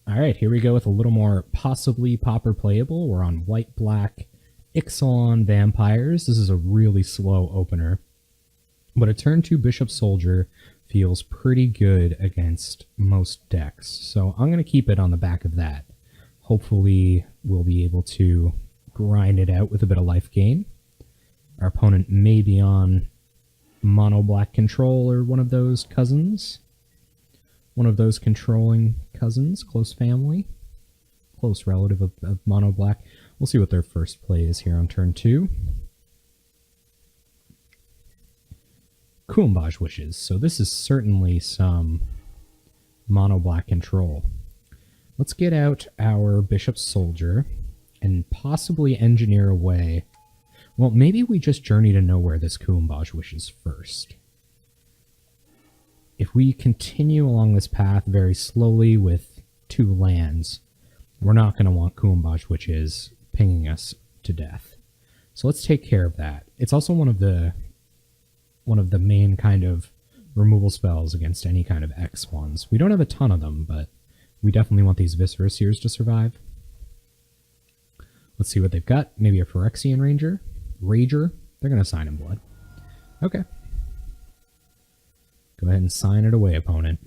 Alright, here we go with a little more possibly Pauper playable. We're on white-black Ixilan Vampires. This is a really slow opener. But a turn 2 Bishop Soldier feels pretty good against most decks. So I'm going to keep it on the back of that. Hopefully we'll be able to grind it out with a bit of life gain. Our opponent may be on mono black control or one of those cousins. One of those controlling cousins, close family, close relative of mono black. We'll see what their first play is here on turn 2. Kuumbaj Wishes. So this is certainly some mono black control. Let's get out our Bishop Soldier and possibly engineer a way. Well, maybe we just journey to nowhere this Kuumbaj Wishes first. If we continue along this path very slowly with 2 lands, we're not going to want Kuumbaj Wishes pinging us to death. So let's take care of that. It's also one of the main kind of removal spells against any kind of X ones. We don't have a ton of them, but we definitely want these Viscera Seers to survive. Let's see what they've got. Maybe a Phyrexian Rager. They're going to sign in blood. Okay. Go ahead and sign it away, opponent.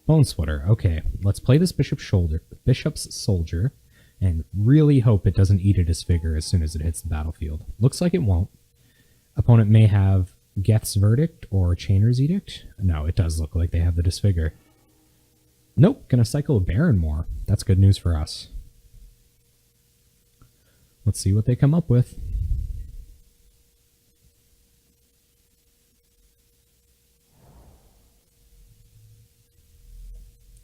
Bone Splitter. Okay, let's play this Bishop's Soldier and really hope it doesn't eat a Disfigure as soon as it hits the battlefield. Looks like it won't. Opponent may have Geth's Verdict or Chainer's Edict. No, it does look like they have the Disfigure. Nope, gonna cycle a Baron more. That's good news for us. Let's see what they come up with.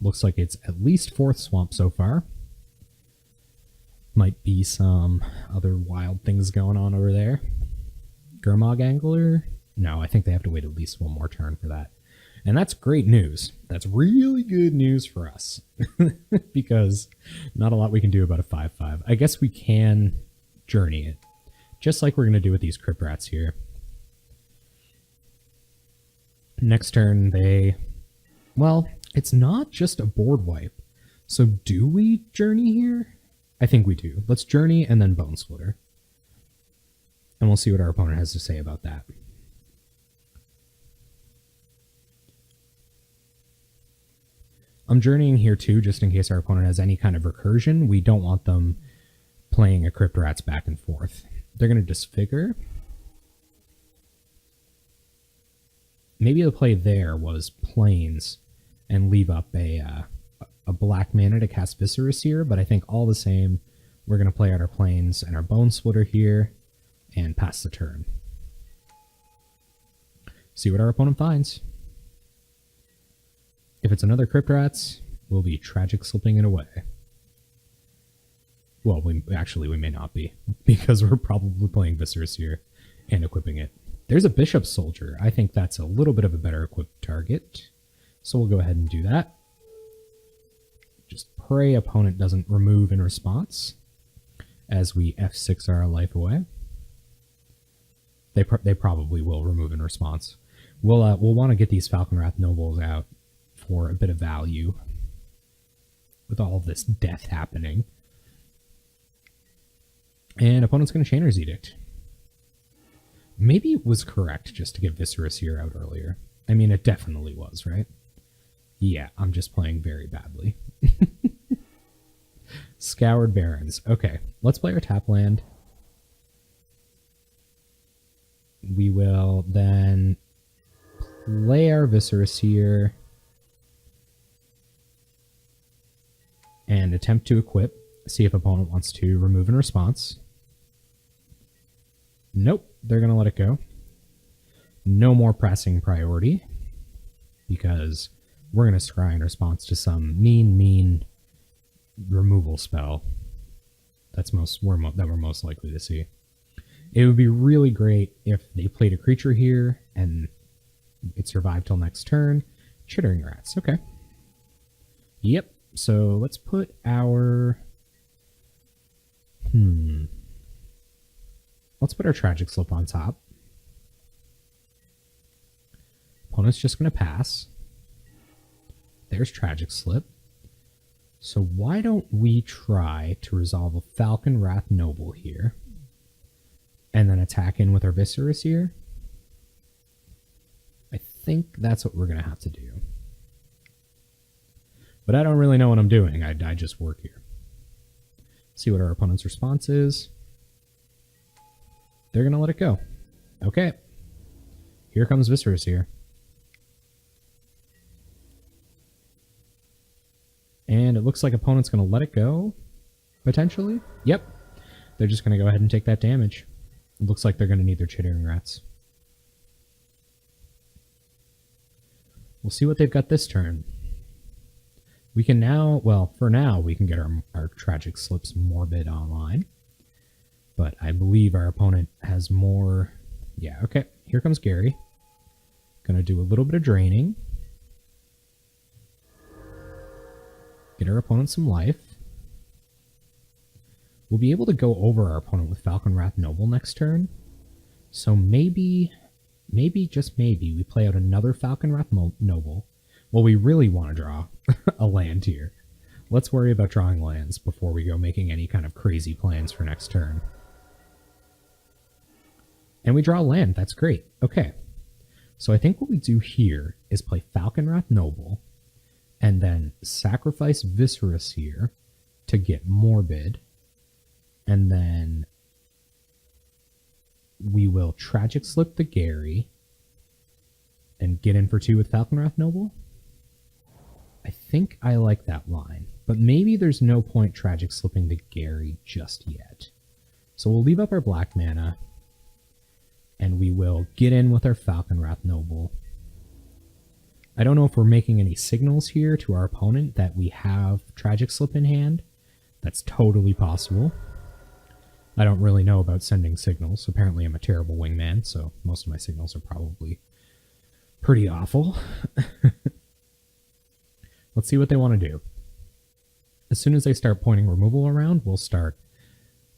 Looks like it's at least 4th Swamp so far. Might be some other wild things going on over there. Gurmag Angler? No, I think they have to wait at least one more turn for that. And that's great news. That's really good news for us. Because not a lot we can do about a 5/5. I guess we can journey it. Just like we're going to do with these Crypt Rats here. Next turn they... Well, it's not just a board wipe. So do we journey here? I think we do. Let's journey and then Bone Splitter. And we'll see what our opponent has to say about that. I'm journeying here too, just in case our opponent has any kind of recursion. We don't want them playing a Crypt Rats back and forth. They're going to Disfigure. Maybe the play there was Plains and leave up a black mana to cast Viscera Seer, but I think all the same, we're going to play out our Plains and our Bone Splitter here and pass the turn. See what our opponent finds. If it's another Crypt Rats, we'll be tragic slipping it away. Well, we may not be, because we're probably playing Viscera Seer and equipping it. There's a Bishop Soldier. I think that's a little bit of a better equipped target. So we'll go ahead and do that. Just pray opponent doesn't remove in response as we F6 our life away. They probably will remove in response. We'll want to get these Falconwrath Nobles out for a bit of value with all of this death happening. And opponent's going to Chainer's Edict. Maybe it was correct just to get Viscera Seer out earlier. I mean, it definitely was, right? Yeah, I'm just playing very badly. Scoured Barrens. Okay, let's play our tap land. We will then play our Viscera Seer and attempt to equip. See if opponent wants to remove in response. Nope, they're going to let it go. No more pressing priority, because we're going to scry in response to some mean removal spell that we're most likely to see. It would be really great if they played a creature here and it survived till next turn. Chittering Rats, okay. Yep, so let's put our... Let's put our Tragic Slip on top. Opponent's just going to pass. There's Tragic Slip. So why don't we try to resolve a Falcon Wrath Noble here, and then attack in with our Viscerous here? I think that's what we're going to have to do. But I don't really know what I'm doing. I just work here. See what our opponent's response is. They're going to let it go. Okay. Here comes Viscerous here. And it looks like opponent's going to let it go, potentially. Yep. They're just going to go ahead and take that damage. It looks like they're going to need their Chittering Rats. We'll see what they've got this turn. We can now, well, for now, we can get our Tragic Slips Morbid online. But I believe our opponent has more. Yeah, okay. Here comes Gary. Gonna do a little bit of draining. Get our opponent some life. We'll be able to go over our opponent with Falcon Wrath Noble next turn. So maybe, just maybe, we play out another Falcon Wrath Noble. Well, we really want to draw a land here. Let's worry about drawing lands before we go making any kind of crazy plans for next turn. And we draw a land. That's great. Okay. So I think what we do here is play Falcon Wrath Noble, and then sacrifice Viscerous here to get Morbid, and then we will Tragic Slip the Gary and get in for 2 with Falcon Wrath Noble. I think I like that line, but maybe there's no point Tragic Slipping the Gary just yet. So we'll leave up our black mana, and we will get in with our Falcon Wrath Noble. I don't know if we're making any signals here to our opponent that we have Tragic Slip in hand. That's totally possible. I don't really know about sending signals. Apparently I'm a terrible wingman, so most of my signals are probably pretty awful. Let's see what they want to do. As soon as they start pointing removal around, we'll start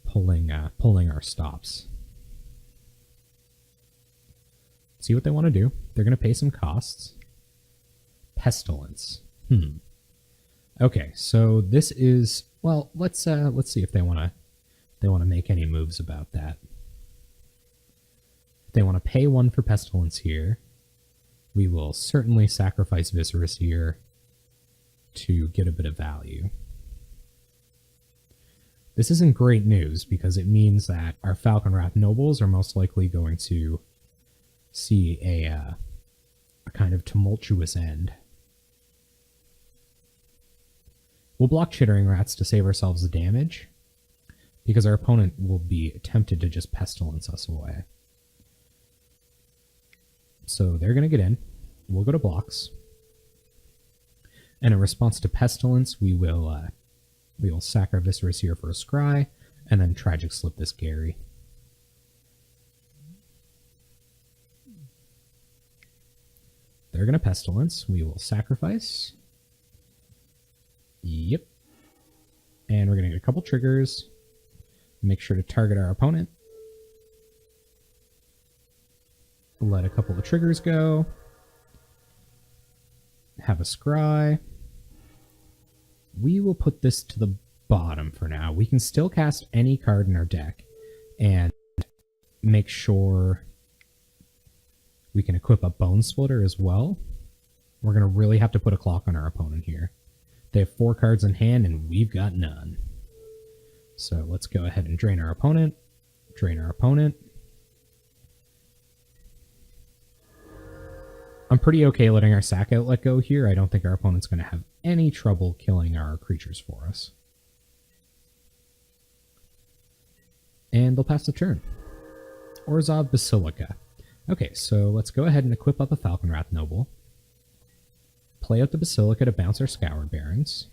pulling our stops. See what they want to do. They're going to pay some costs. Pestilence. Okay, so this is, well, let's see if they want to make any moves about that. If they want to pay 1 for Pestilence here, we will certainly sacrifice Viscerous here to get a bit of value. This isn't great news because it means that our Falcon Wrath Nobles are most likely going to see a kind of tumultuous end. We'll block Chittering Rats to save ourselves the damage, because our opponent will be tempted to just Pestilence us away. So they're going to get in. We'll go to blocks. And in response to Pestilence, we will sack our Viscerous here for a Scry, and then Tragic Slip this Gary. They're going to Pestilence. We will sacrifice. Yep. And we're going to get a couple triggers. Make sure to target our opponent. Let a couple of triggers go. Have a Scry. We will put this to the bottom for now. We can still cast any card in our deck and make sure we can equip a Bone Splitter as well. We're going to really have to put a clock on our opponent here. They have 4 cards in hand, and we've got none. So let's go ahead and drain our opponent. Drain our opponent. I'm pretty okay letting our sack outlet go here. I don't think our opponent's going to have any trouble killing our creatures for us. And they'll pass the turn. Orzhov Basilica. Okay, so let's go ahead and equip up a Falcon Wrath Noble. Play out the Basilica to bounce our Scoured Barrens.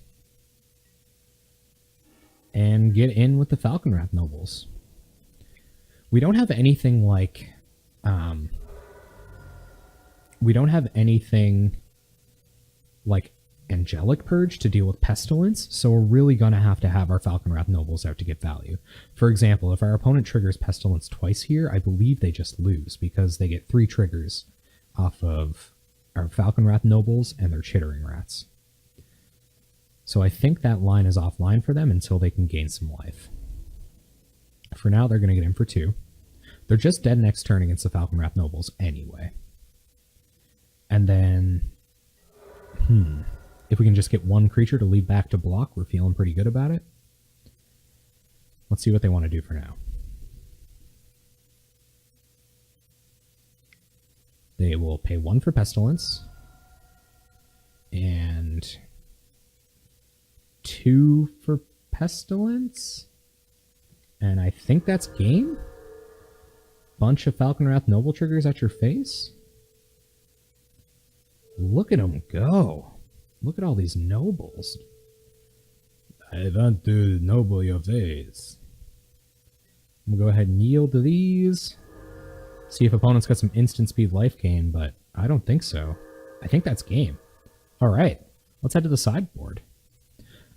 And get in with the Falcon Wrath Nobles. We don't have anything like... we don't have anything like Angelic Purge to deal with Pestilence, so we're really going to have our Falcon Wrath Nobles out to get value. For example, if our opponent triggers Pestilence twice here, I believe they just lose, because they get 3 triggers off of our Falcon Wrath Nobles and their Chittering Rats. So I think that line is offline for them until they can gain some life. For now, they're going to get in for 2. They're just dead next turn against the Falconwrath Nobles anyway. And then, if we can just get 1 creature to lead back to block, we're feeling pretty good about it. Let's see what they want to do for now. They will pay 1 for Pestilence. And 2 for Pestilence. And I think that's game? Bunch of Falconwrath Noble triggers at your face? Look at them go. Look at all these nobles. I want to noble your face. We'll go ahead and yield to these. See if opponents got some instant speed life gain, but I don't think so. I think that's game. Alright, let's head to the sideboard.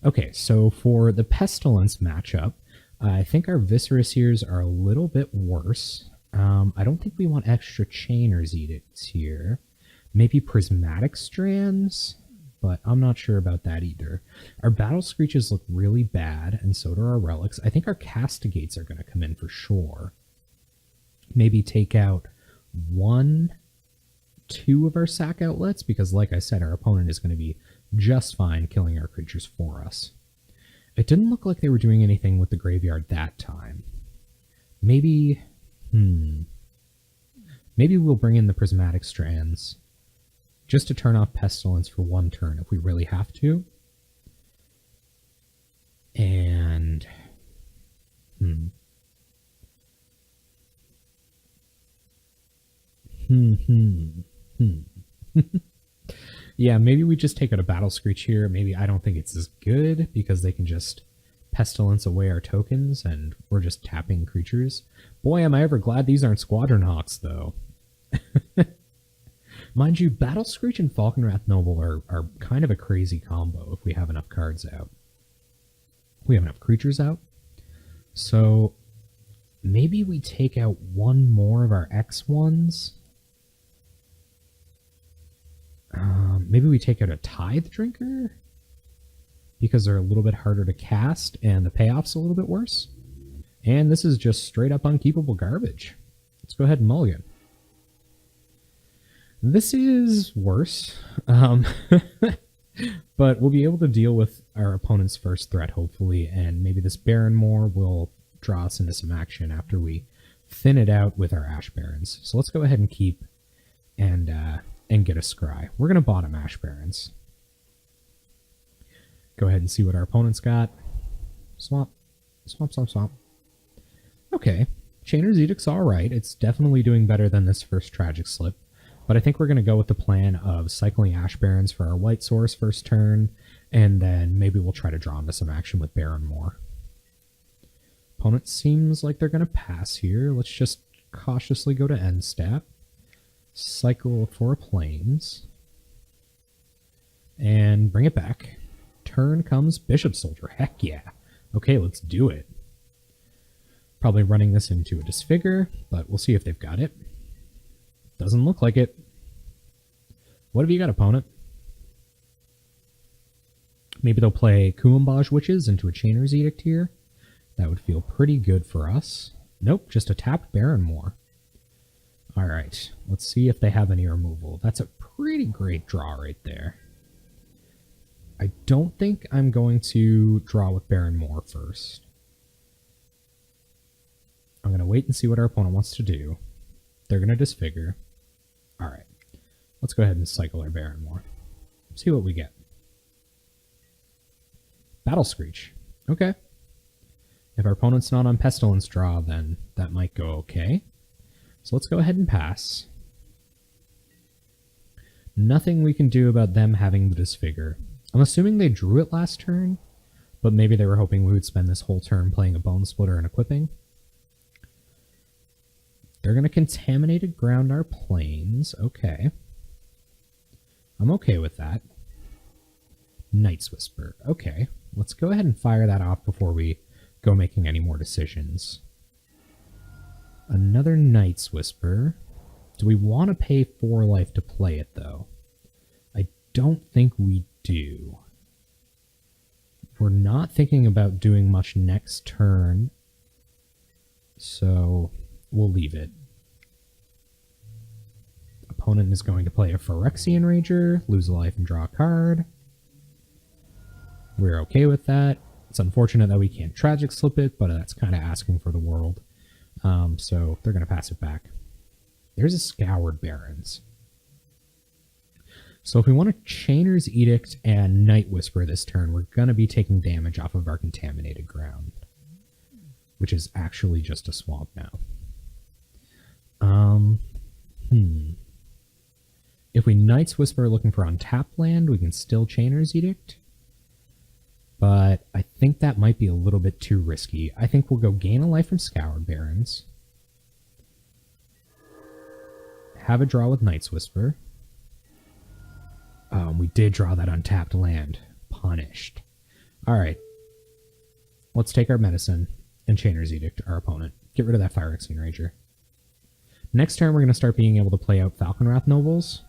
Okay, so for the Pestilence matchup, I think our Viscera Seers are a little bit worse. I don't think we want extra Chainer's Edicts here. Maybe Prismatic Strands, but I'm not sure about that either. Our Battle Screeches look really bad, and so do our Relics. I think our Castigates are going to come in for sure. Maybe take out 1, 2 of our sack outlets, because like I said, our opponent is going to be just fine killing our creatures for us. It didn't look like they were doing anything with the graveyard that time. Maybe, maybe we'll bring in the Prismatic Strands just to turn off Pestilence for 1 turn if we really have to. And, yeah, maybe we just take out a Battle Screech here. Maybe I don't think it's as good because they can just Pestilence away our tokens and we're just tapping creatures. Boy, am I ever glad these aren't Squadron Hawks, though. Mind you, Battle Screech and Falconwrath Noble are kind of a crazy combo if we have enough cards out. We have enough creatures out. So maybe we take out 1 more of our X1s. Maybe we take out a Tithe Drinker because they're a little bit harder to cast and the payoff's a little bit worse. And this is just straight up unkeepable garbage. Let's go ahead and mulligan. This is worse, but we'll be able to deal with our opponent's first threat, hopefully, and maybe this Baron Moor will draw us into some action after we thin it out with our Ash Barons. So let's go ahead and keep and get a Scry. We're going to bottom Ash Barons. Go ahead and see what our opponent's got. Swamp. Swamp, swamp, swamp. Okay. Chainer's Edict's alright. It's definitely doing better than this first Tragic Slip. But I think we're going to go with the plan of cycling Ash Barons for our white source first turn, and then maybe we'll try to draw into some action with Baron Moor. Opponent seems like they're going to pass here. Let's just cautiously go to end step. Cycle for planes. And bring it back. Turn comes Bishop Soldier. Heck yeah. Okay, let's do it. Probably running this into a Disfigure, but we'll see if they've got it. Doesn't look like it. What have you got, opponent? Maybe they'll play Kuumbaj Witches into a Chainer's Edict here. That would feel pretty good for us. Nope, just a tapped Baron Moor. Alright, let's see if they have any removal. That's a pretty great draw right there. I don't think I'm going to draw with Baron Moor first. I'm going to wait and see what our opponent wants to do. They're going to Disfigure. Alright, let's go ahead and cycle our Baron Moor. See what we get. Battle Screech. Okay. If our opponent's not on Pestilence draw, then that might go okay. So let's go ahead and pass. Nothing we can do about them having the Disfigure. I'm assuming they drew it last turn, but maybe they were hoping we would spend this whole turn playing a Bone Splitter and equipping. They're going to Contaminated Ground our planes. Okay. I'm okay with that. Night's Whisper. Okay. Let's go ahead and fire that off before we go making any more decisions. Another Night's Whisper. Do we want to pay 4 life to play it, though? I don't think we do. We're not thinking about doing much next turn, so we'll leave it. Opponent is going to play a Phyrexian Rager, lose a life and draw a card. We're okay with that. It's unfortunate that we can't Tragic Slip it, but that's kind of asking for the world. So they're going to pass it back. There's a Scoured Barrens. So if we want to Chainer's Edict and Night Whisper this turn, we're going to be taking damage off of our Contaminated Ground, which is actually just a swamp now. If we Night's Whisper looking for untapped land, we can still Chainer's Edict. But I think that might be a little bit too risky. I think we'll go gain a life from Scoured Barrens. Have a draw with Night's Whisper. We did draw that untapped land. Punished. Alright. Let's take our medicine and Chainer's Edict our opponent. Get rid of that Phyrexian Rager. Next turn, we're going to start being able to play out Falconwrath Nobles.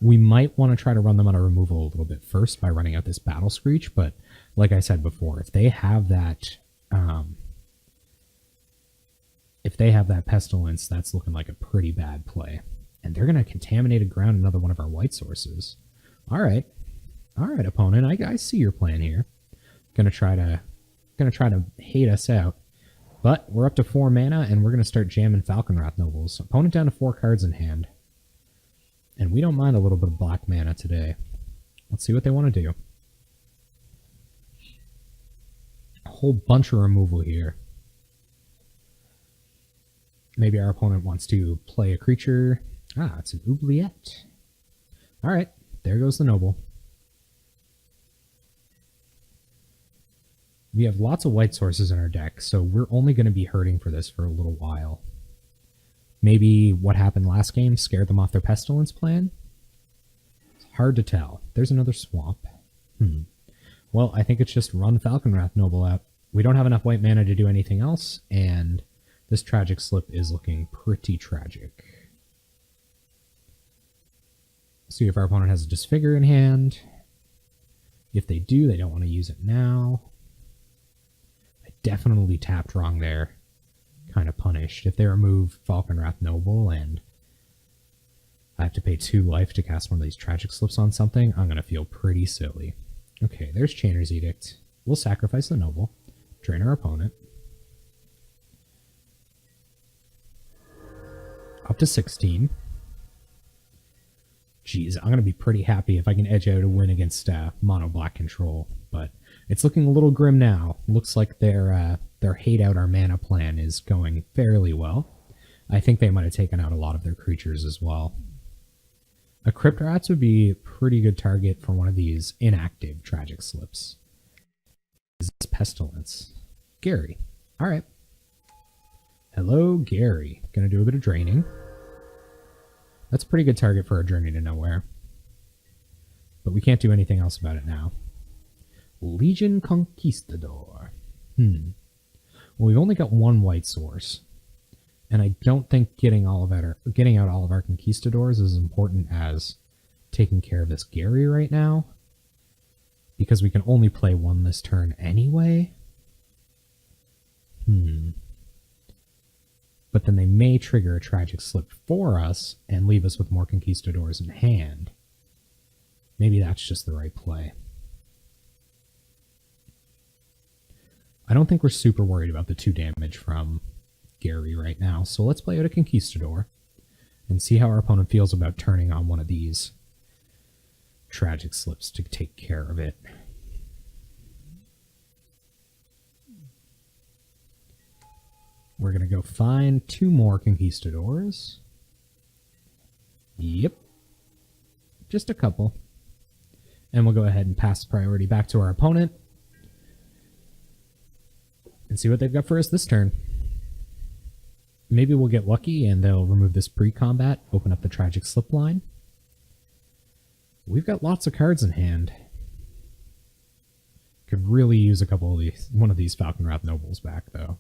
We might want to try to run them out of removal a little bit first by running out this Battle Screech, but like I said before, if they have that pestilence, that's looking like a pretty bad play. And they're going to Contaminated Ground another one of our white sources. All right, opponent. I see your plan here. Gonna try to hate us out, but we're up to 4 mana, and we're gonna start jamming Falconwrath Nobles. Opponent down to 4 cards in hand, and we don't mind a little bit of black mana today. Let's see what they want to do. A whole bunch of removal here. Maybe our opponent wants to play a creature. Ah, it's an Oubliette. All right. There goes the Noble. We have lots of white sources in our deck, so we're only going to be hurting for this for a little while. Maybe what happened last game scared them off their Pestilence plan? It's hard to tell. There's another swamp. Well, I think it's just run Falconwrath Noble out. We don't have enough white mana to do anything else, and this Tragic Slip is looking pretty tragic. See if our opponent has a Disfigure in hand. If they do, they don't want to use it now. I definitely tapped wrong there. Kind of punished. If they remove Falconwrath Noble and I have to pay 2 life to cast one of these Tragic Slips on something, I'm going to feel pretty silly. Okay, there's Chainer's Edict. We'll sacrifice the Noble. Drain our opponent. Up to 16. Jeez, I'm going to be pretty happy if I can edge out a win against mono black control, but it's looking a little grim now. Looks like their hate out our mana plan is going fairly well. I think they might have taken out a lot of their creatures as well. A Crypt Rats would be a pretty good target for one of these inactive Tragic Slips. Is this Pestilence? Gary. Alright. Hello, Gary. Gonna do a bit of draining. That's a pretty good target for a Journey to Nowhere. But we can't do anything else about it now. Legion Conquistador. Well, we've only got 1 white source. And I don't think getting out all of our Conquistadors is as important as taking care of this Gary right now. Because we can only play 1 this turn anyway. But then they may trigger a Tragic Slip for us and leave us with more Conquistadors in hand. Maybe that's just the right play. I don't think we're super worried about the 2 damage from Gary right now, so let's play out a Conquistador and see how our opponent feels about turning on one of these Tragic Slips to take care of it. We're going to go find 2 more Conquistadors. Yep. Just a couple. And we'll go ahead and pass the priority back to our opponent. And see what they've got for us this turn. Maybe we'll get lucky and they'll remove this pre-combat, open up the Tragic Slip line. We've got lots of cards in hand. Could really use a couple of one of these Falconwrath Nobles back, though.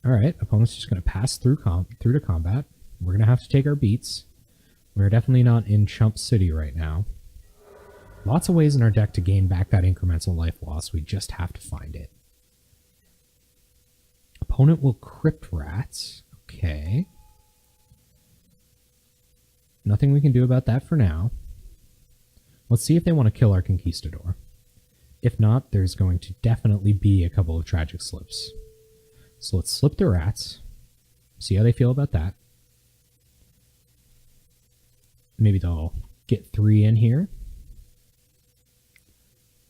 Alright, opponent's just going to pass through to combat. We're going to have to take our beats. We're definitely not in Chump City right now. Lots of ways in our deck to gain back that incremental life loss. We just have to find it. Opponent will crypt rats. Okay. Nothing we can do about that for now. Let's see if they want to kill our Conquistador. If not, there's going to definitely be a couple of tragic slips. So let's slip the rats. See how they feel about that. Maybe they'll get 3 in here.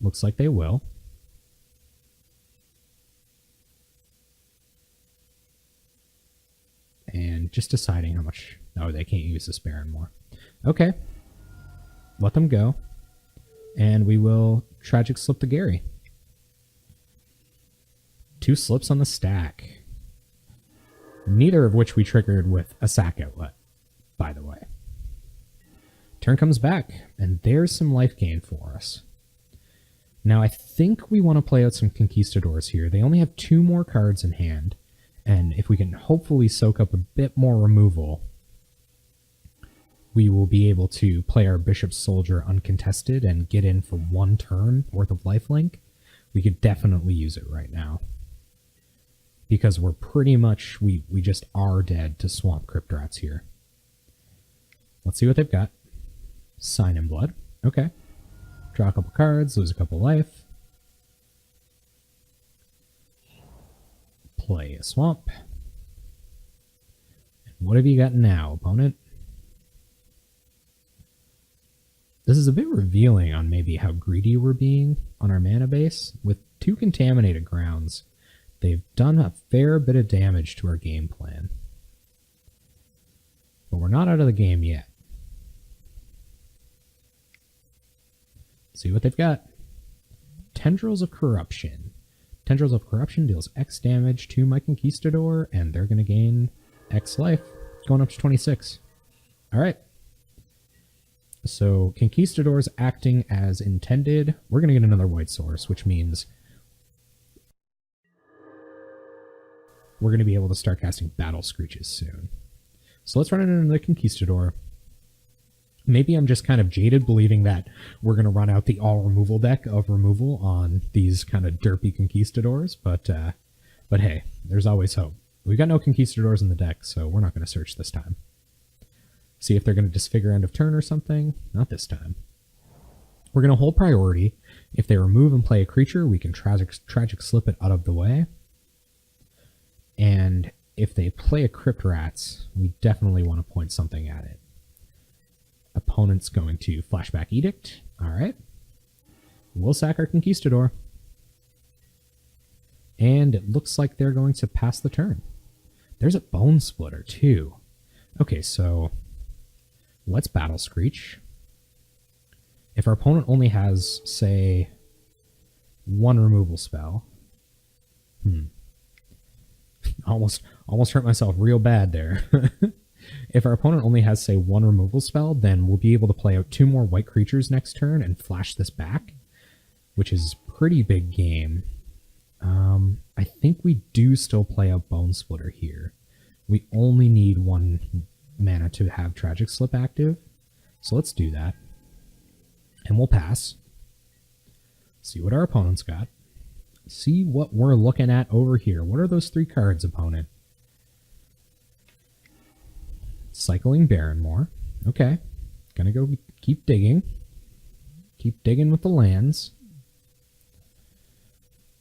Looks like they will. And just deciding how much... Oh, they can't use this Baron more. Okay. Let them go. And we will tragic slip the Gary. 2 slips on the stack. Neither of which we triggered with a sack outlet, by the way. Turn comes back, and there's some life gain for us. Now, I think we want to play out some Conquistadors here. They only have 2 more cards in hand, and if we can hopefully soak up a bit more removal, we will be able to play our Bishop Soldier uncontested and get in for 1 turn worth of lifelink. We could definitely use it right now. Because we're pretty much, we just are dead to Swamp Crypt Rats here. Let's see what they've got. Sign in Blood. Okay. Draw a couple cards, lose a couple life. Play a Swamp. And what have you got now, opponent? This is a bit revealing on maybe how greedy we're being on our mana base. With 2 Contaminated Grounds, they've done a fair bit of damage to our game plan. But we're not out of the game yet. Let's see what they've got. Tendrils of Corruption. Tendrils of Corruption deals X damage to my Conquistador, and they're going to gain X life, going up to 26. Alright. So, Conquistador's acting as intended. We're going to get another white source, which means we're going to be able to start casting Battle Screeches soon. So let's run it into the Conquistador. Maybe I'm just kind of jaded believing that we're going to run out the all-removal deck of removal on these kind of derpy Conquistadors, but hey, there's always hope. We've got no Conquistadors in the deck, so we're not going to search this time. See if they're going to disfigure end of turn or something. Not this time. We're going to hold priority. If they remove and play a creature, we can tragic slip it out of the way. And if they play a Crypt Rats, we definitely want to point something at it. Opponent's going to Flashback Edict. Alright. We'll sack our Conquistador. And it looks like they're going to pass the turn. There's a Bone Splitter, too. Okay, so let's Battle Screech. If our opponent only has, say, 1 removal spell. Almost hurt myself real bad there. If our opponent only has, say, 1 removal spell, then we'll be able to play out 2 more white creatures next turn and flash this back, which is pretty big game. I think we do still play out Bone Splitter here. We only need 1 mana to have Tragic Slip active, so let's do that. And we'll pass. See what our opponent's got. See what we're looking at over here. What are those 3 cards, opponent? Cycling Barrenmore. Okay. Gonna go keep digging. Keep digging with the lands.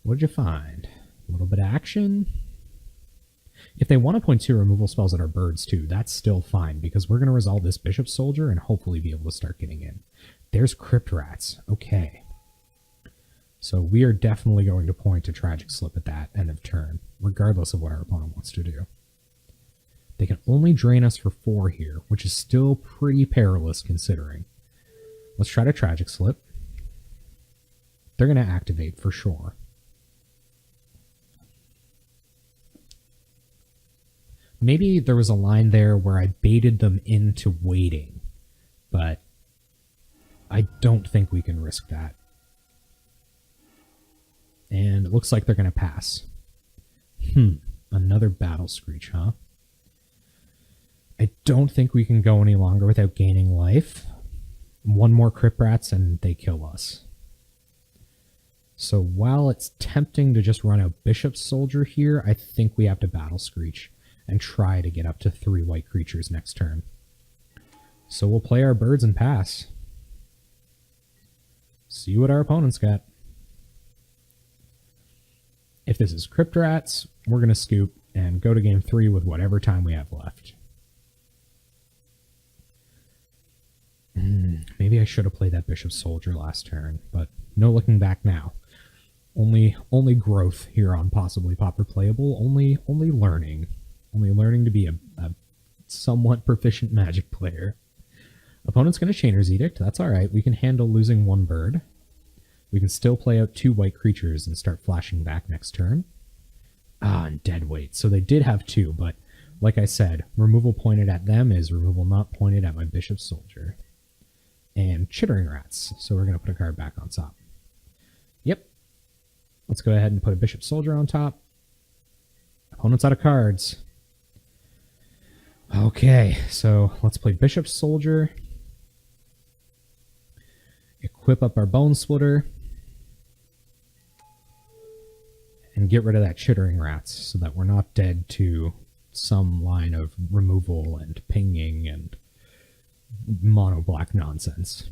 What'd you find? A little bit of action. If they want to point 2 removal spells at our birds too, that's still fine, because we're going to resolve this Bishop Soldier and hopefully be able to start getting in. There's Crypt Rats. Okay. So we are definitely going to point to Tragic Slip at that end of turn, regardless of what our opponent wants to do. They can only drain us for 4 here, which is still pretty perilous considering. Let's try to Tragic Slip. They're going to activate for sure. Maybe there was a line there where I baited them into waiting, but I don't think we can risk that. And it looks like they're going to pass. Another Battle Screech, huh? I don't think we can go any longer without gaining life. One more crypt rats and they kill us. So while it's tempting to just run a bishop soldier here, I think we have to battle screech and try to get up to 3 white creatures next turn. So we'll play our birds and pass. See what our opponent's got. If this is crypt rats, we're going to scoop and go to game 3 with whatever time we have left. Maybe I should have played that bishop soldier last turn, but no looking back now. Only growth here on possibly Pauper Playable. Only learning. Only learning to be a somewhat proficient Magic player. Opponent's going to Chainer's Edict. That's alright. We can handle losing 1 bird. We can still play out 2 white creatures and start flashing back next turn. And dead weight. So they did have 2, but like I said, removal pointed at them is removal not pointed at my bishop soldier. And chittering rats. So we're going to put a card back on top. Yep. Let's go ahead and put a bishop soldier on top. Opponent's out of cards. Okay, so let's play bishop soldier. Equip up our bone splitter. And get rid of that chittering rats so that we're not dead to some line of removal and pinging and mono black nonsense.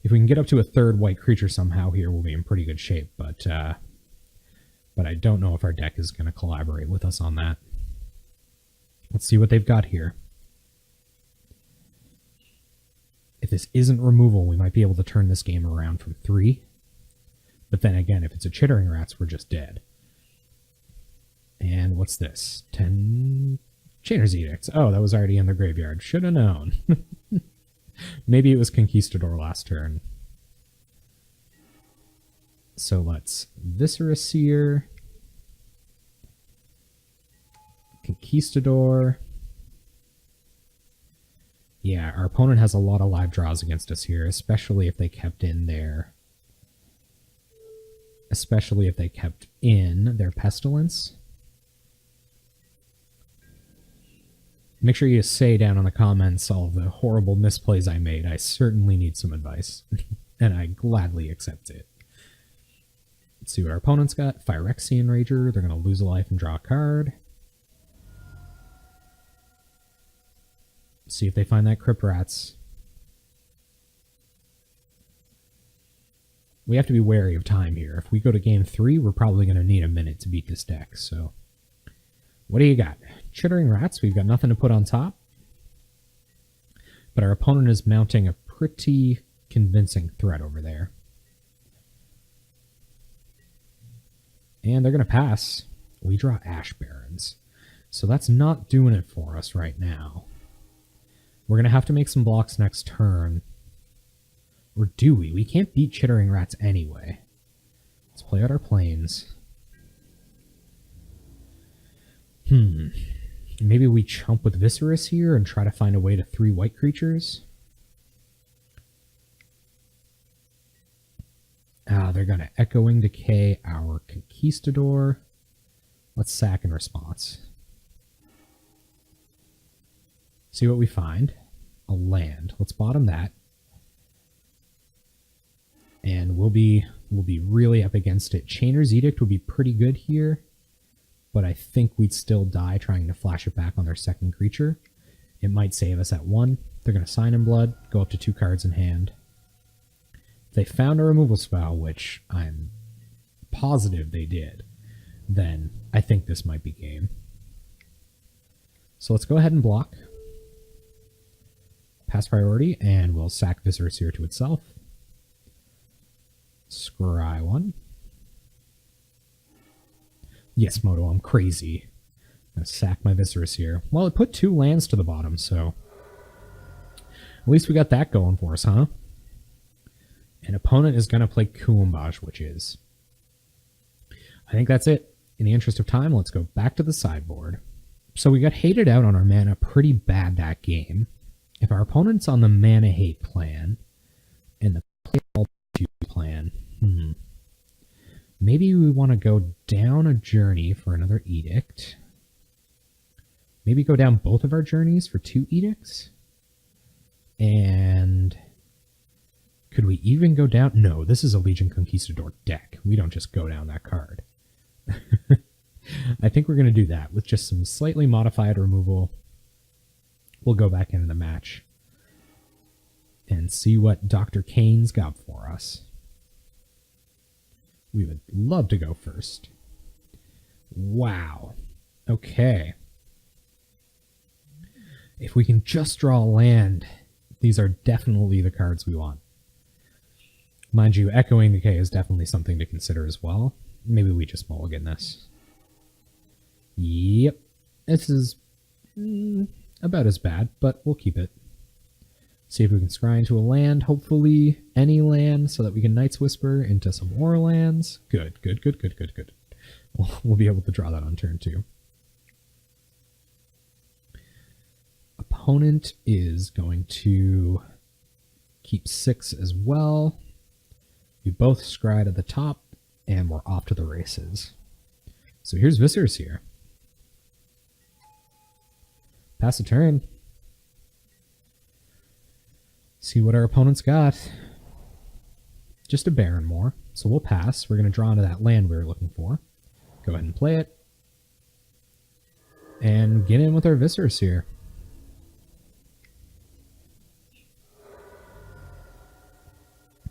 If we can get up to a 3rd white creature somehow here, we'll be in pretty good shape, but I don't know if our deck is going to collaborate with us on that. Let's see what they've got here. If this isn't removal, we might be able to turn this game around from 3. But then again, if it's a chittering rats, we're just dead. And what's this? 10 Chainer's Edicts. Oh, that was already in the graveyard. Should have known. Maybe it was Conquistador last turn. So let's Viscera Seer. Conquistador. Yeah, our opponent has a lot of live draws against us here, especially if they kept in their pestilence. Make sure you say down in the comments all the horrible misplays I made. I certainly need some advice, and I gladly accept it. Let's see what our opponent's got. Phyrexian Rager. They're going to lose a life and draw a card. See if they find that crypt rats. We have to be wary of time here. If we go to game 3, we're probably going to need a minute to beat this deck. So, what do you got? Chittering rats. We've got nothing to put on top. But our opponent is mounting a pretty convincing threat over there. And they're going to pass. We draw Ash Barrens. So that's not doing it for us right now. We're going to have to make some blocks next turn. Or do we? We can't beat Chittering Rats anyway. Let's play out our planes. Maybe we chump with Viscerus here and try to find a way to 3 white creatures. They're going to Echoing Decay our Conquistador. Let's sack in response. See what we find. A land. Let's bottom that. And we'll be really up against it. Chainer's Edict would be pretty good here, but I think we'd still die trying to flash it back on their second creature. It might save us at 1. They're going to Sign in Blood, go up to 2 cards in hand. If they found a removal spell, which I'm positive they did, then I think this might be game. So let's go ahead and block. Pass priority, and we'll sack Viscerus here to itself. Scry 1. Yes, Moto, I'm crazy. I'm going to sack my Viscerus here. Well, it put 2 lands to the bottom, so at least we got that going for us, huh? An opponent is going to play Kuumbaj Witches. I think that's it. In the interest of time, let's go back to the sideboard. So we got hated out on our mana pretty bad that game. If our opponent's on the mana hate plan and the Playable plan, maybe we want to go down a journey for another edict. Maybe go down both of our journeys for 2 edicts. And could we even go down? No, this is a Legion Conquistador deck. We don't just go down that card. I think we're going to do that with just some slightly modified removal. We'll go back into the match and see what Dr. Kane's got for us. We would love to go first. Wow. Okay. If we can just draw a land, these are definitely the cards we want. Mind you, Echoing Decay is definitely something to consider as well. Maybe we just mulligan this. Yep. This is about as bad, but we'll keep it. See if we can scry into a land, hopefully any land, so that we can Night's Whisper into some Aura lands. Good, good, good, good, good, good. We'll be able to draw that on turn 2. Opponent is going to keep 6 as well. We both scryed at the top, and we're off to the races. So here's Viscerous here. Pass a turn. See what our opponent's got. Just a Baron more, so we'll pass. We're going to draw into that land we were looking for. Go ahead and play it. And get in with our Viscerous here.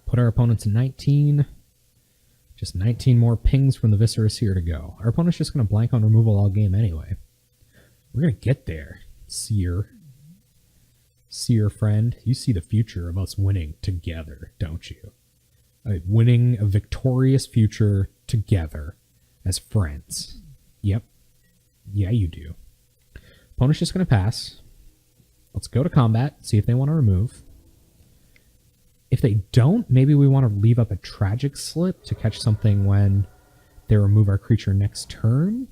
Put our opponent to 19. Just 19 more pings from the Viscerous here to go. Our opponent's just going to blank on removal all game anyway. We're going to get there, Seer. Seer friend, you see the future of us winning together, don't you? Winning a victorious future together as friends. Yep. Yeah, you do. Opponent's just going to pass. Let's go to combat, see if they want to remove. If they don't, maybe we want to leave up a Tragic Slip to catch something when they remove our creature next turn.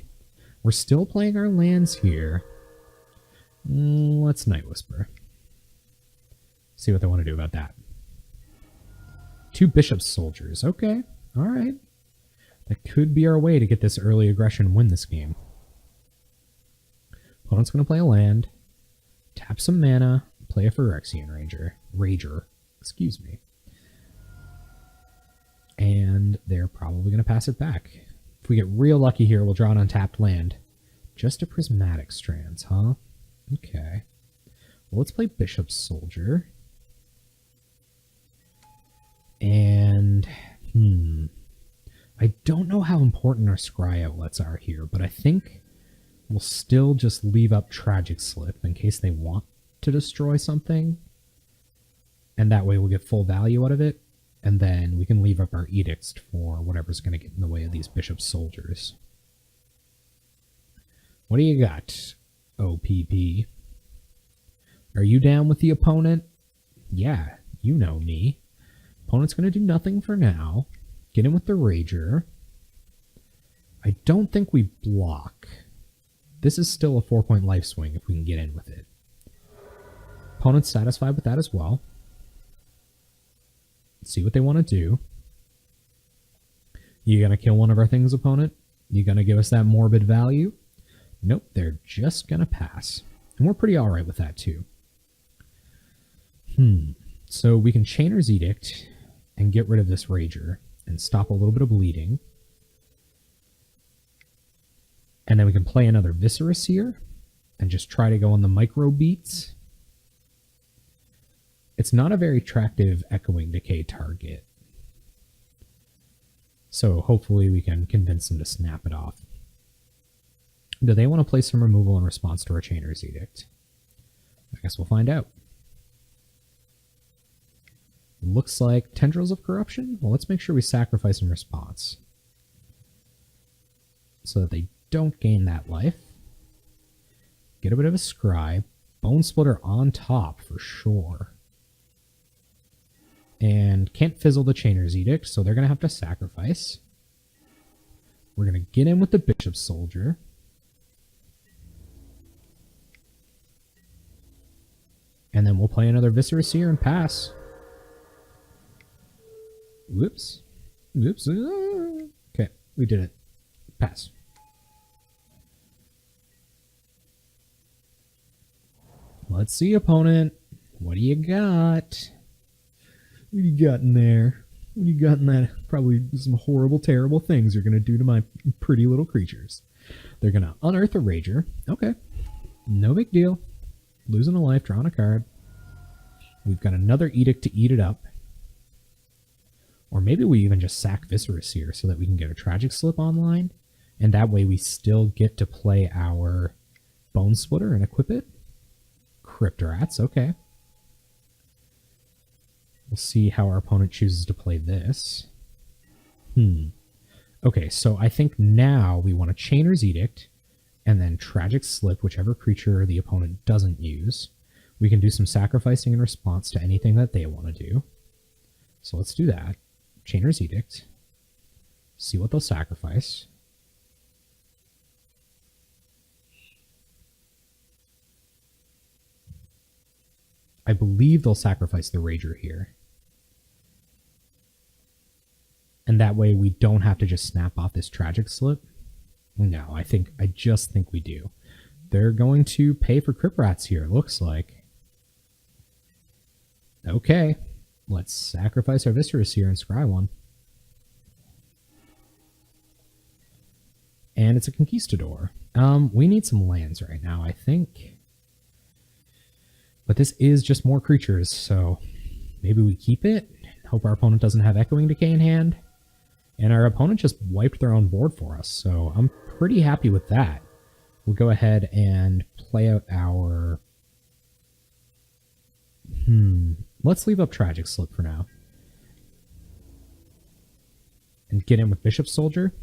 We're still playing our lands here. Let's Night Whisper. See what they want to do about that. 2 Bishop Soldiers. Okay. All right. That could be our way to get this early aggression and win this game. Opponent's going to play a land. Tap some mana. Play a Phyrexian Rager. Excuse me. And they're probably going to pass it back. If we get real lucky here, we'll draw an untapped land. Just a Prismatic Strands, huh? Okay. Well, let's play Bishop Soldier. And, I don't know how important our scry outlets are here, but I think we'll still just leave up Tragic Slip in case they want to destroy something. And that way we'll get full value out of it. And then we can leave up our Edicts for whatever's going to get in the way of these Bishop Soldiers. What do you got, OPP? Are you down with the opponent? Yeah, you know me. Opponent's going to do nothing for now. Get in with the Rager. I don't think we block. This is still a 4-point life swing if we can get in with it. Opponent's satisfied with that as well. Let's see what they want to do. You going to kill one of our things, opponent? You going to give us that morbid value? Nope, they're just going to pass. And we're pretty alright with that too. So we can Chainer's Edict and get rid of this Rager and stop a little bit of bleeding. And then we can play another Viscerous here and just try to go on the micro beats. It's not a very attractive Echoing Decay target. So hopefully we can convince them to snap it off. Do they want to play some removal in response to our Chainer's Edict? I guess we'll find out. Looks like Tendrils of Corruption? Well, let's make sure we sacrifice in response. So that they don't gain that life. Get a bit of a scry. Bone Splitter on top for sure. And can't fizzle the Chainer's Edict, so they're going to have to sacrifice. We're going to get in with the Bishop Soldier. And then we'll play another Viscerous here and pass. Whoops. Whoops. Okay, we did it. Pass. Let's see, opponent. What do you got? What do you got in there? What do you got in that? Probably some horrible, terrible things you're going to do to my pretty little creatures. They're going to unearth a Rager. Okay. No big deal. Losing a life, drawing a card. We've got another Edict to eat it up. Or maybe we even just sack Viscerous here so that we can get a Tragic Slip online. And that way we still get to play our Bone Splitter and equip it. Crypt Rats, okay. We'll see how our opponent chooses to play this. Okay, so I think now we want a Chainer's Edict and then Tragic Slip, whichever creature the opponent doesn't use. We can do some sacrificing in response to anything that they want to do. So let's do that. Chainer's Edict. See what they'll sacrifice. I believe they'll sacrifice the Rager here. And that way we don't have to just snap off this Tragic Slip. No, I just think we do. They're going to pay for Crypt Rats here, it looks like. Okay, let's sacrifice our Viscerous here and scry one. And it's a Conquistador. We need some lands right now, I think. But this is just more creatures, so maybe we keep it. Hope our opponent doesn't have Echoing Decay in hand. And our opponent just wiped their own board for us, so I'm pretty happy with that. We'll go ahead and play out our... Let's leave up Tragic Slip for now. And get in with Bishop Soldier.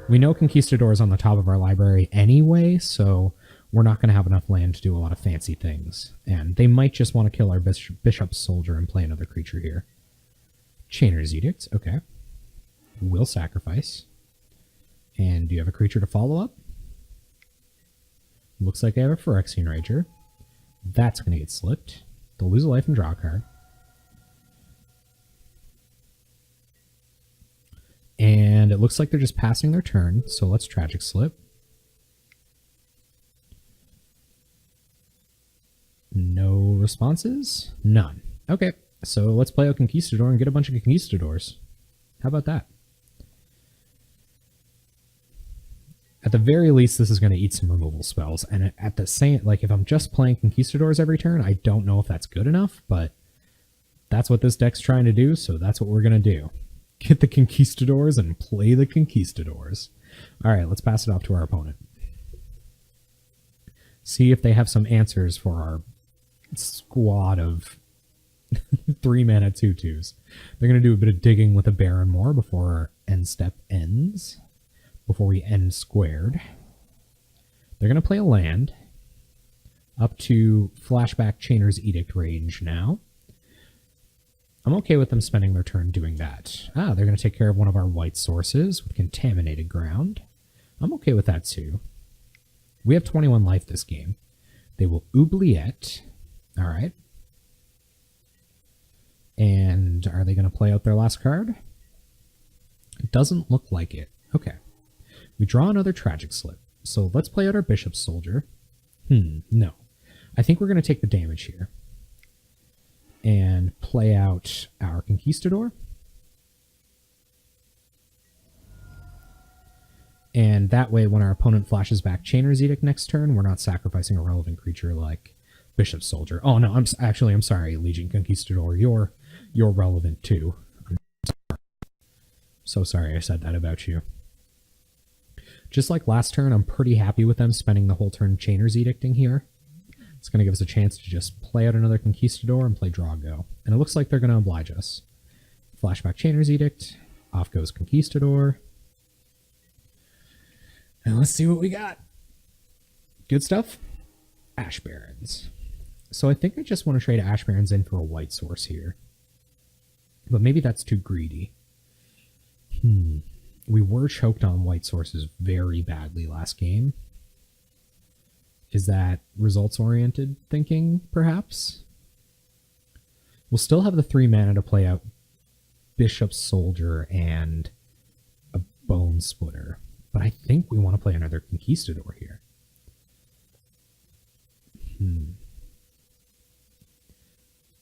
We know Conquistador is on the top of our library anyway, so we're not going to have enough land to do a lot of fancy things. And they might just want to kill our Bishop Soldier and play another creature here. Chainer's Edict, okay. Will sacrifice. And do you have a creature to follow up? Looks like I have a Phyrexian Rager. That's going to get slipped. They'll lose a life and draw a card. And it looks like they're just passing their turn, so let's Tragic Slip. No responses? None. Okay, so let's play out Conquistador and get a bunch of Conquistadors. How about that? At the very least, this is going to eat some removal spells. And at the same, like, if I'm just playing Conquistadors every turn, I don't know if that's good enough, but that's what this deck's trying to do, so that's what we're going to do. Get the Conquistadors and play the Conquistadors. Alright, let's pass it off to our opponent. See if they have some answers for our squad of 3-mana 2/2s. They're going to do a bit of digging with a Baron more before our end step ends. Before we end squared. They're going to play a land up to flashback Chainer's Edict range now. I'm okay with them spending their turn doing that. They're going to take care of one of our white sources with Contaminated Ground. I'm okay with that too. We have 21 life this game. They will Oubliette. Alright. And are they going to play out their last card? It doesn't look like it. Okay. We draw another Tragic Slip. So let's play out our Bishop Soldier. No. I think we're going to take the damage here. And play out our Conquistador. And that way, when our opponent flashes back Chainer's Edict next turn, we're not sacrificing a relevant creature like Bishop Soldier. Oh no, I'm sorry, Legion Conquistador. You're relevant too. I'm sorry. So sorry I said that about you. Just like last turn, I'm pretty happy with them spending the whole turn Chainer's Edicting here. It's going to give us a chance to just play out another Conquistador and play Draw Go. And it looks like they're going to oblige us. Flashback Chainer's Edict. Off goes Conquistador. And let's see what we got. Good stuff. Ash Barrens. So I think I just want to trade Ash Barrens in for a white source here. But maybe that's too greedy. We were choked on white sources very badly last game. Is that results-oriented thinking, perhaps? We'll still have the 3 mana to play out Bishop Soldier and a Bone Splitter. But I think we want to play another Conquistador here.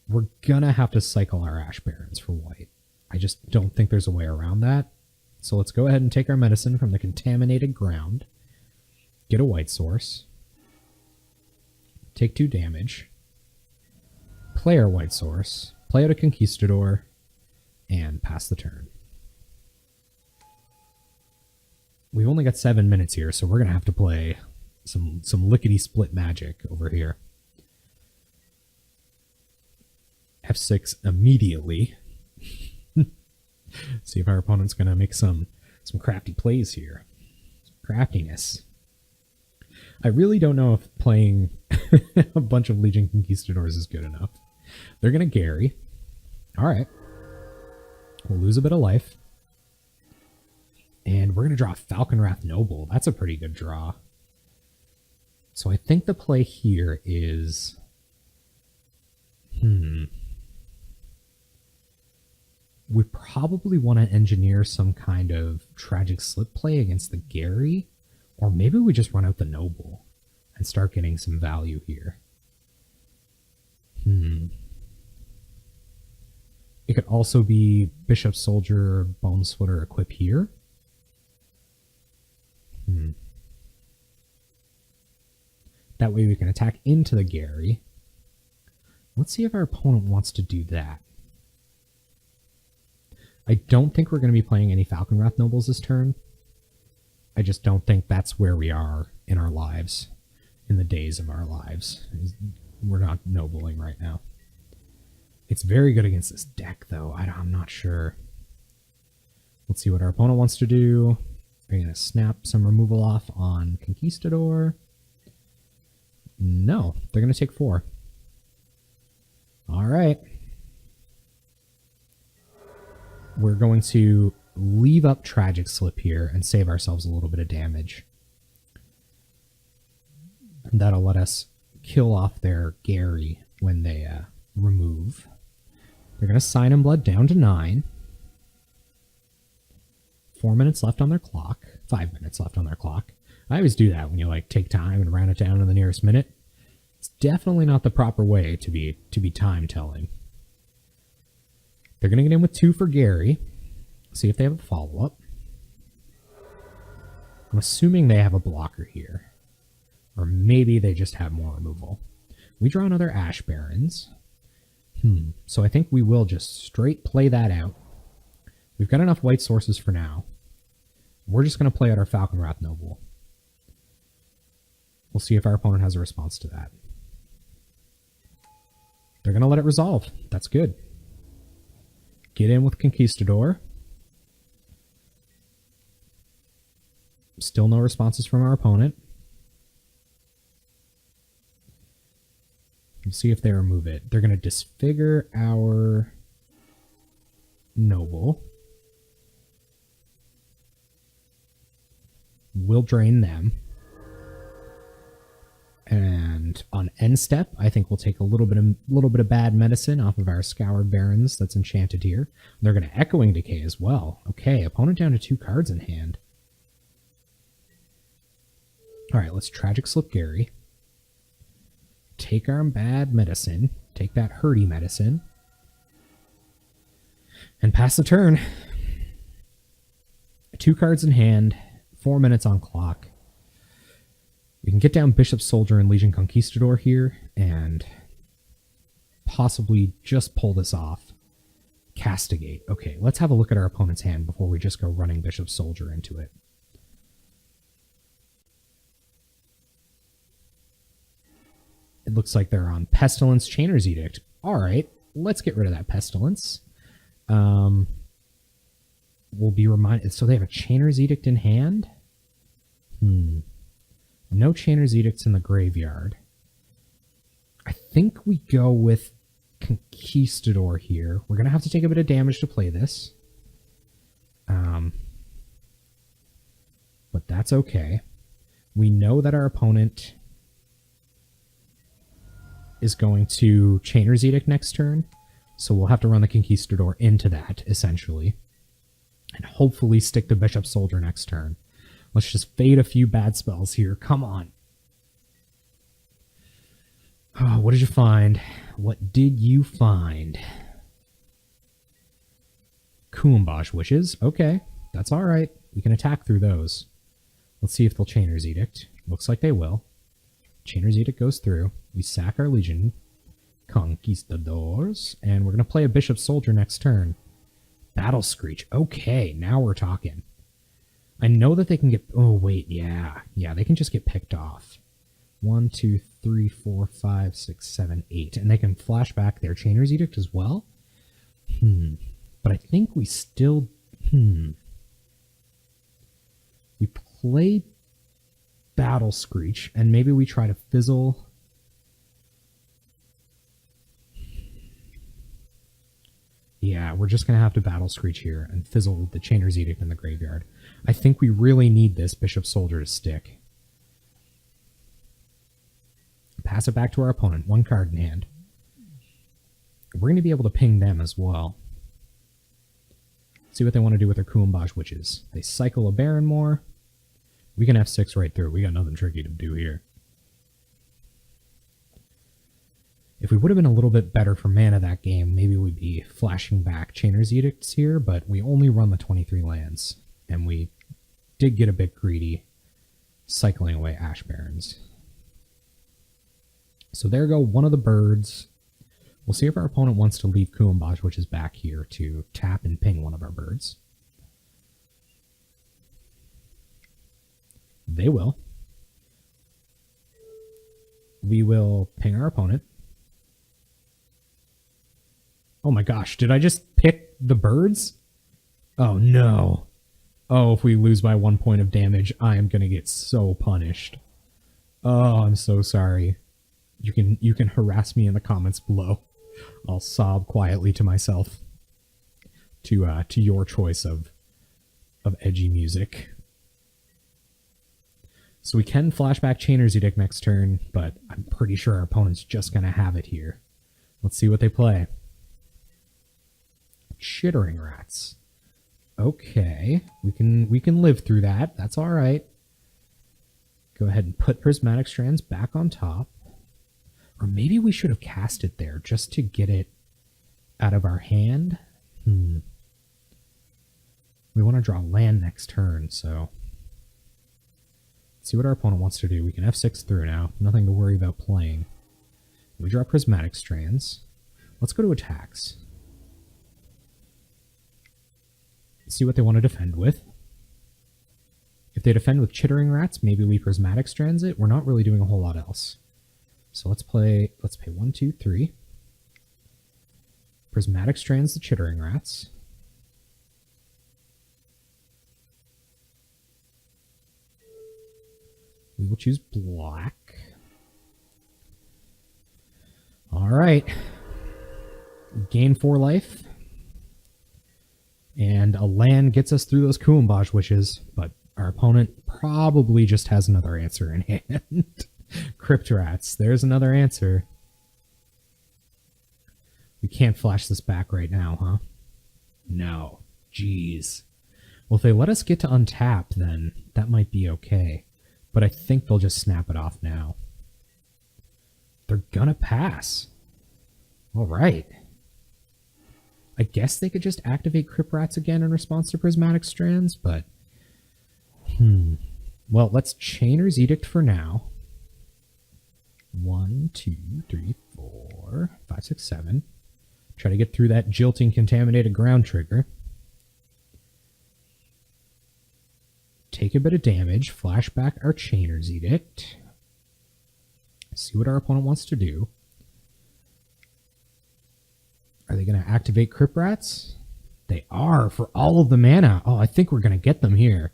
We're gonna have to cycle our Ash Barons for white. I just don't think there's a way around that. So let's go ahead and take our medicine from the contaminated ground. Get a white source. Take 2 damage. Play our white source. Play out a Conquistador. And pass the turn. We've only got 7 minutes here, so we're going to have to play some lickety-split magic over here. F6 immediately. See if our opponent's going to make some crafty plays here. Some craftiness. I really don't know if playing a bunch of Legion Conquistadors is good enough. They're going to Gary. All right. We'll lose a bit of life. And we're going to draw Falconwrath Noble. That's a pretty good draw. So I think the play here is... We probably want to engineer some kind of Tragic Slip play against the Gary. Or maybe we just run out the Noble and start getting some value here. It could also be Bishop Soldier, Bone Splitter equip here. That way we can attack into the Gary. Let's see if our opponent wants to do that. I don't think we're going to be playing any Falconwrath Nobles this turn. I just don't think that's where we are in our lives, in the days of our lives. We're not nobling right now. It's very good against this deck, though. I'm not sure. Let's see what our opponent wants to do. Are you going to snap some removal off on Conquistador? No, they're going to take 4. All right. We're going to leave up Tragic Slip here and save ourselves a little bit of damage. That'll let us kill off their Gary when they remove. They're going to Sign in Blood down to 9. 4 minutes left on their clock. 5 minutes left on their clock. I always do that when you take time and round it down to the nearest minute. It's definitely not the proper way to be time telling. They're going to get in with 2 for Gary. See if they have a follow-up. I'm assuming they have a blocker here. Or maybe they just have more removal. We draw another Ash Barons. So I think we will just straight play that out. We've got enough white sources for now. We're just going to play out our Falconwrath Noble. We'll see if our opponent has a response to that. They're going to let it resolve. That's good. Get in with Conquistador. Still no responses from our opponent. We'll see if they remove it. They're going to disfigure our Noble. We'll drain them. And on end step, I think we'll take a little bit of bad medicine off of our Scoured Barons that's enchanted here. They're going to Echoing Decay as well. Okay, opponent down to 2 cards in hand. All right, let's Tragic Slip Gary. Take our bad medicine. Take that hurty medicine. And pass the turn. 2 cards in hand. 4 minutes on clock. We can get down Bishop Soldier and Legion Conquistador here and possibly just pull this off. Castigate. Okay, let's have a look at our opponent's hand before we just go running Bishop Soldier into it. It looks like they're on Pestilence, Chainer's Edict. All right, let's get rid of that Pestilence. We'll be reminded. So they have a Chainer's Edict in hand? No Chainer's Edicts in the graveyard. I think we go with Conquistador here. We're going to have to take a bit of damage to play this. But that's okay. We know that our opponent is going to Chainer's Edict next turn. So we'll have to run the Conquistador into that, essentially. And hopefully stick to Bishop Soldier next turn. Let's just fade a few bad spells here. Come on. Oh, what did you find? What did you find? Kuumbash wishes. Okay, that's all right. We can attack through those. Let's see if they'll Chainer's Edict. Looks like they will. Chainer's Edict goes through. We sack our Legion Conquistadors, and we're going to play a Bishop Soldier next turn. Battle Screech. Okay, now we're talking. I know that they can get... Oh, wait, yeah. Yeah, they can just get picked off. 1, 2, 3, 4, 5, 6, 7, 8. And they can flash back their Chainer's Edict as well? But I think we still... We play Battle Screech, and maybe we try to fizzle... Yeah, we're just going to have to Battle Screech here and fizzle the Chainer's Edict in the graveyard. I think we really need this Bishop Soldier to stick. Pass it back to our opponent. 1 card in hand. We're going to be able to ping them as well. See what they want to do with their Kuumbash Witches. They cycle a Baron more. We can F6 right through. We got nothing tricky to do here. If we would have been a little bit better for mana that game, maybe we'd be flashing back Chainer's Edicts here, but we only run the 23 lands, and we did get a bit greedy cycling away Ash Barons. So there go one of the birds. We'll see if our opponent wants to leave Kuumbash, which is back here, to tap and ping one of our birds. They will. We will ping our opponent. Oh my gosh, did I just pick the birds? Oh no. Oh, if we lose by 1 point of damage, I am going to get so punished. Oh, I'm so sorry. You can harass me in the comments below. I'll sob quietly to myself to your choice of edgy music. So we can flashback Chainer's Edict next turn, but I'm pretty sure our opponent's just going to have it here. Let's see what they play. Chittering Rats. Okay, we can live through that. That's all right. Go ahead and put Prismatic Strands back on top. Or maybe we should have cast it there just to get it out of our hand. We want to draw land next turn, so... Let's see what our opponent wants to do. We can F6 through now. Nothing to worry about playing. We draw Prismatic Strands. Let's go to attacks. See what they want to defend with. If they defend with Chittering Rats, maybe we Prismatic Strands it. We're not really doing a whole lot else. So let's pay 1, 2, 3. Prismatic Strands the Chittering Rats. We will choose black. Alright. Gain 4 life. And a land gets us through those Kuumbash Wishes, but our opponent probably just has another answer in hand. Crypt Rats. There's another answer. We can't flash this back right now, huh? No. Jeez. Well, if they let us get to untap, then that might be okay. But I think they'll just snap it off now. They're gonna pass. All right. I guess they could just activate Crypt Rats again in response to Prismatic Strands, but... Well, let's Chainer's Edict for now. 1, 2, 3, 4, 5, 6, 7. Try to get through that Jilting Contaminated Ground trigger. Take a bit of damage. Flash back our Chainer's Edict. See what our opponent wants to do. Are they going to activate Crypt Rats? They are, for all of the mana. Oh, I think we're going to get them here.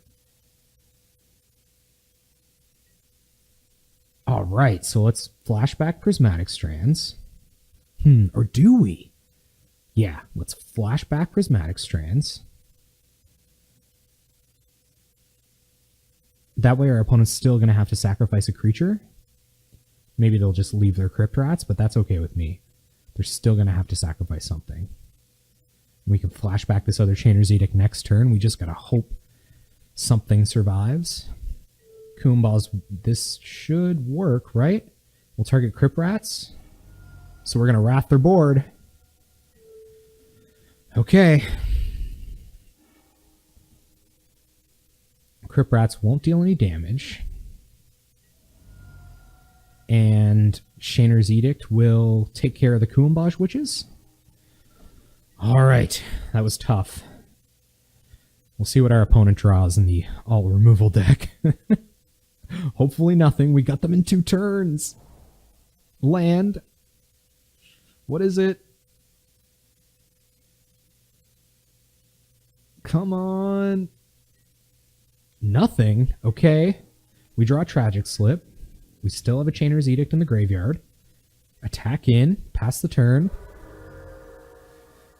All right, so let's flashback Prismatic Strands. Or do we? Yeah, let's flashback Prismatic Strands. That way our opponent's still going to have to sacrifice a creature. Maybe they'll just leave their Crypt Rats, but that's okay with me. They're still going to have to sacrifice something. We can flash back this other Chainer's Edict next turn. We just got to hope something survives. Kuumbash, this should work, right? We'll target Crypt Rats. So we're going to wrath their board. Okay. Crypt Rats won't deal any damage. And Shainer's Edict will take care of the Kuumbaj Witches. Alright, that was tough. We'll see what our opponent draws in the all-removal deck. Hopefully nothing. We got them in 2 turns. Land. What is it? Come on. Nothing. Okay. We draw a Tragic Slip. We still have a Chainer's Edict in the graveyard. Attack in. Pass the turn.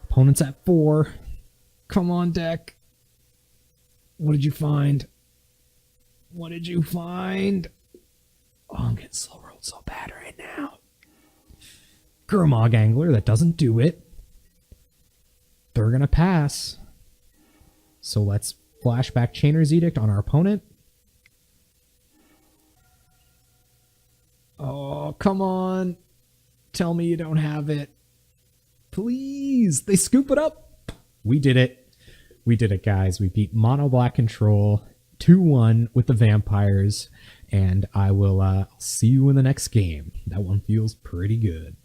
Opponent's at 4. Come on, deck. What did you find? What did you find? Oh, I'm getting slow rolled so bad right now. Gurmag Angler, that doesn't do it. They're going to pass. So let's flashback Chainer's Edict on our opponent. Oh, come on. Tell me you don't have it. Please. They scoop it up. We did it. We did it, guys. We beat Mono Black Control 2-1 with the Vampires. And I will see you in the next game. That one feels pretty good.